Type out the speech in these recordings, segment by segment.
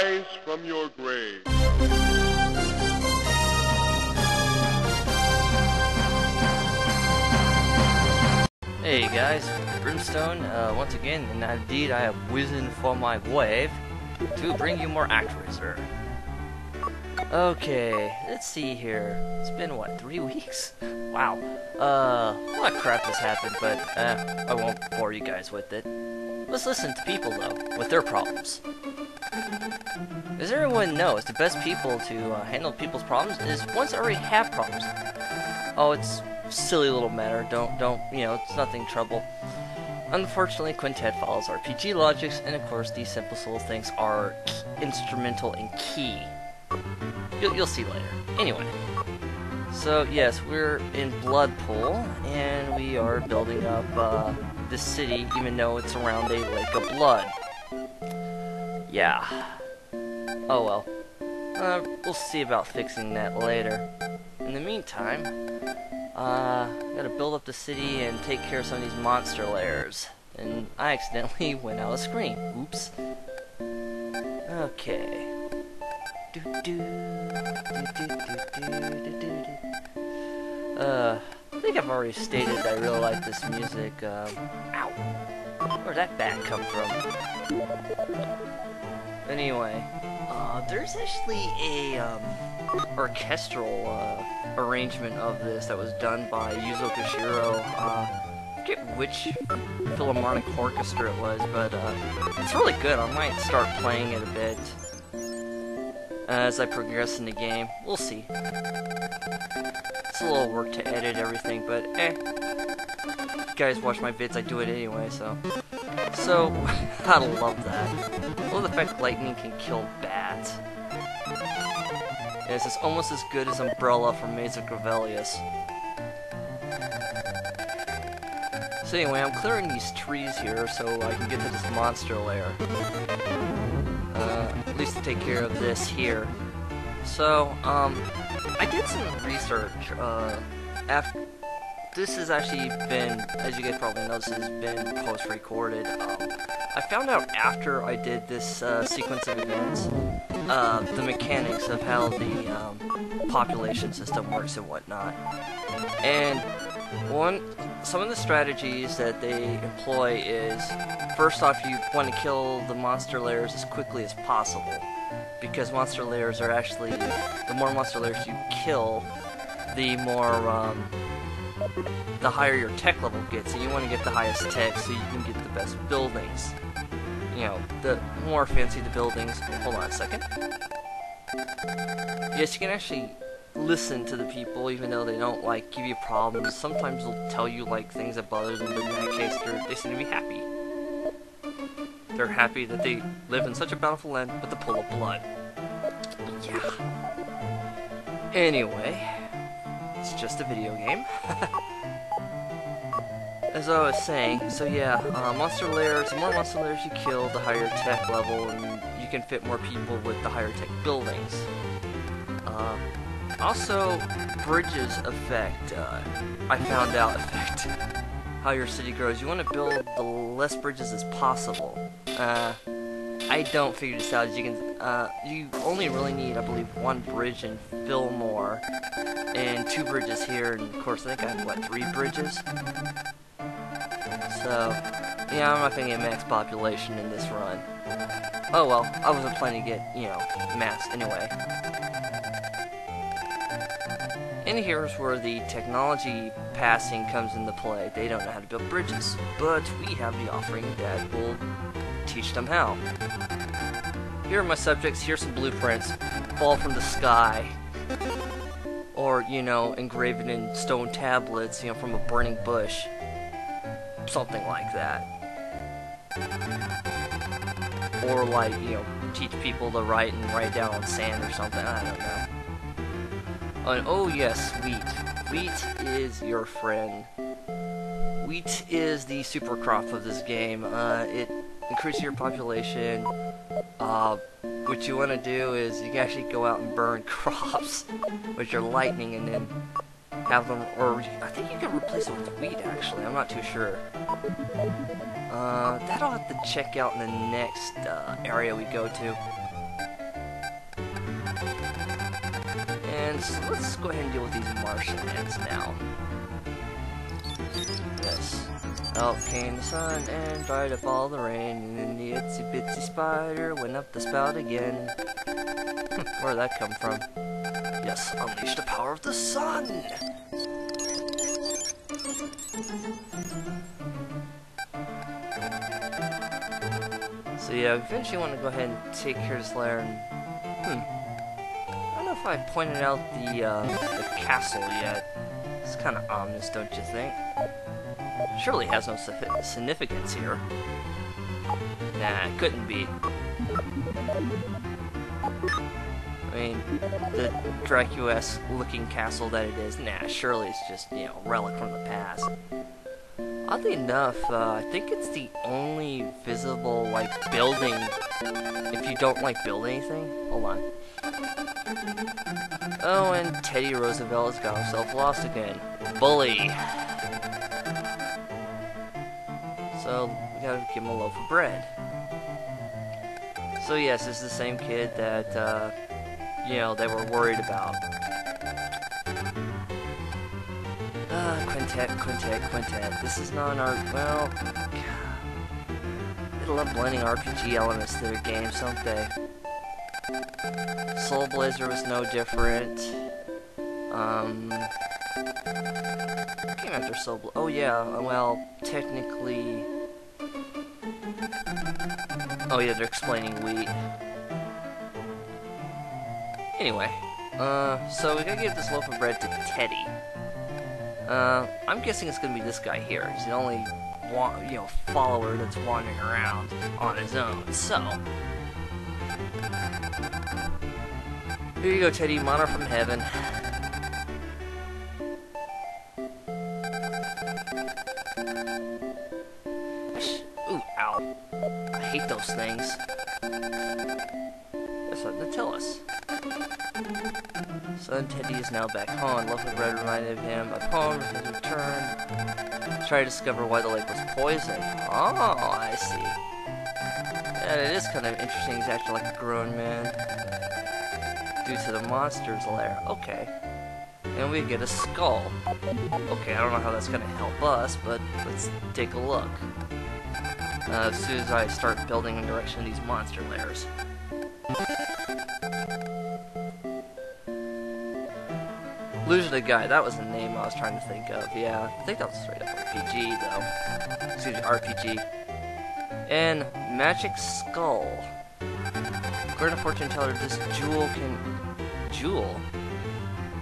rise from your grave. Hey guys, Brimstone, once again, and indeed I have risen from my grave to bring you more Actraiser. Okay, let's see here. It's been, what, 3 weeks? Wow. A lot of crap has happened, but I won't bore you guys with it. Let's listen to people, though, with their problems. As everyone knows, the best people to handle people's problems is ones that already have problems. Oh, it's silly little matter. Don't, you know, it's nothing trouble. Unfortunately, Quintet follows RPG logics, and of course, these simple little things are instrumental and key. You'll see later. Anyway, so yes, we're in Bloodpool, and we are building up this city, even though it's around a lake of blood. Yeah. Oh well. We'll see about fixing that later. In the meantime, gotta build up the city and take care of some of these monster lairs. And I accidentally went out of screen. Oops. Okay. I think I've already stated that I really like this music. Ow! Where'd that bat come from? Anyway, there's actually a orchestral arrangement of this that was done by Yuzo Koshiro. I forget which Philharmonic Orchestra it was, but it's really good. I might start playing it a bit as I progress in the game. We'll see. It's a little work to edit everything, but you guys watch my vids, I do it anyway, so I love that. I love the fact lightning can kill bats. Yes, it's almost as good as Umbrella from Maze of Gravelius. So anyway, I'm clearing these trees here so I can get to this monster lair. At least to take care of this here. So, I did some research, this has actually been, as you guys probably noticed, has been post-recorded. I found out after I did this sequence of events, the mechanics of how the population system works and whatnot. And some of the strategies that they employ is, first off, you want to kill the monster lairs as quickly as possible, because monster lairs are actually, the more monster lairs you kill, the more, the higher your tech level gets, and you want to get the highest tech so you can get the best buildings. You know, the more fancy the buildings. Hold on a second. Yes, you can actually listen to the people, even though they don't, like, give you problems. Sometimes they'll tell you, like, things that bother them, but in that case, they seem to be happy. They're happy that they live in such a bountiful land with a pool of blood. Yeah. Anyway, it's just a video game. As I was saying, so yeah, monster lairs, the more monster lairs you kill, the higher tech level, and you can fit more people with the higher tech buildings. Also, bridges affect, I found out, affect how your city grows. You want to build the less bridges as possible. I don't figure this out. As you can, you only really need, I believe, 1 bridge in Fillmore, and 2 bridges here, and of course I think I have, what, 3 bridges? So, yeah, I'm not gonna get max population in this run. Oh well, I wasn't planning to get, you know, max anyway. And here's where the technology passing comes into play. They don't know how to build bridges, but we have the offering that will teach them how. Here are my subjects, here's some blueprints. Fall from the sky. Or, you know, engraved in stone tablets, you know, from a burning bush. Something like that. Or, like, you know, teach people to write and write down on sand or something, I don't know. And oh yes, wheat. Wheat is your friend. Wheat is the super crop of this game. It increases your population. What you want to do is you can actually go out and burn crops with your lightning and then have them, or I think you can replace it with wheat actually, I'm not too sure. That I'll have to check out in the next area we go to. And so let's go ahead and deal with these marshlands now. Yes. Out came the sun and dried up all the rain, and then the itsy bitsy spider went up the spout again. Where'd that come from? Yes, unleash the power of the sun! So yeah, eventually want to go ahead and take care of this lair and... I don't know if I pointed out the castle yet. It's kind of ominous, don't you think? Surely has no significance here. Nah, it couldn't be. I mean, the Dracula-esque looking castle that it is, nah, surely it's just, you know, relic from the past. Oddly enough, I think it's the only visible, like, building, if you don't, like, build anything. Hold on. Oh, and Teddy Roosevelt has got himself lost again. Bully! So, we gotta give him a loaf of bread. So yes, this is the same kid that, you know, they were worried about. Quintet. This is not an art. Well, they love blending RPG elements to their games, don't they? Soul Blazer was no different. Came after Soul Blazer. Oh yeah, well, technically. Oh yeah, they're explaining wheat. Anyway, so we gotta give this loaf of bread to Teddy. I'm guessing it's gonna be this guy here. He's the only, you know, follower that's wandering around on his own. So, here you go, Teddy, manna from heaven. Ooh, ow! I hate those things. That's what they tell us. Son Teddy is now back home. Loaf of bread reminded him of home with his return. Try to discover why the lake was poisoned. Oh, I see. And it is kind of interesting. He's acting like a grown man due to the monster's lair. Okay. And we get a skull. Okay, I don't know how that's gonna help us, but let's take a look. As soon as I start building in direction of these monster lairs. Illusion of the Guy, that was the name I was trying to think of. Yeah, I think that was straight up RPG, though. Excuse me, RPG. And Magic Skull. According to Fortune Teller, this jewel can... Jewel?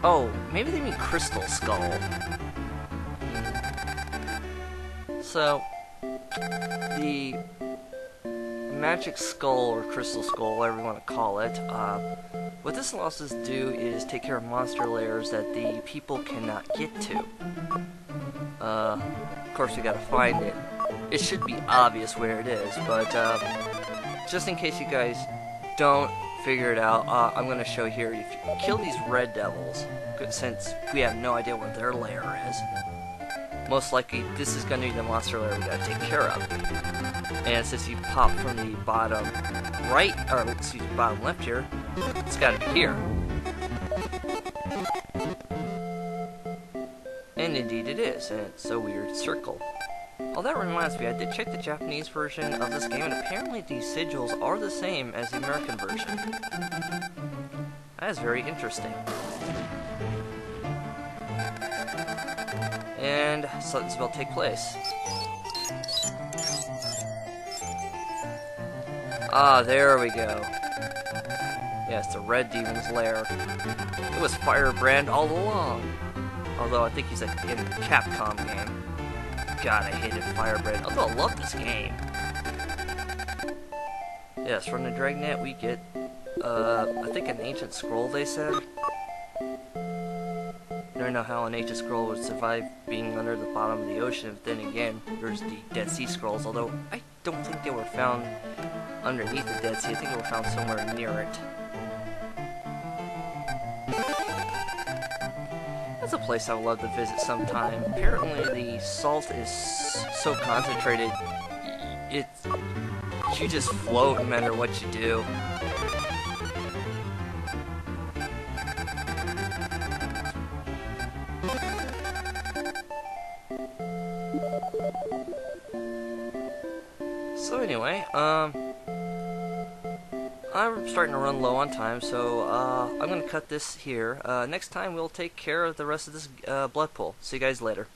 Oh, maybe they mean Crystal Skull. So, the Magic Skull, or Crystal Skull, whatever you want to call it, what this allows us to do is take care of monster lairs that the people cannot get to. Of course we gotta find it. It should be obvious where it is, but just in case you guys don't figure it out, I'm gonna show here. If you kill these red devils, since we have no idea where their lair is, most likely this is gonna be the monster lair we gotta take care of. And since you pop from the bottom right, or excuse me, bottom left here, it's gotta be here. And indeed it is, and it's a weird circle. Oh, that reminds me, I did check the Japanese version of this game, and apparently these sigils are the same as the American version. That is very interesting. And something's about to take place. Ah, there we go. Yes, the Red Demon's lair. It was Firebrand all along. Although I think he's like in a Capcom game. God, I hated Firebrand. Although I love this game. Yes, from the Dragnet we get, I think an ancient scroll, they said. I don't know how an ancient scroll would survive being under the bottom of the ocean, but then again, there's the Dead Sea Scrolls, although I don't think they were found underneath the Dead Sea. I think they were found somewhere near it. That's a place I would love to visit sometime. Apparently the salt is so concentrated, you just float no matter what you do. So anyway, I'm starting to run low on time, so I'm gonna cut this here. Next time we'll take care of the rest of this blood pool. See you guys later.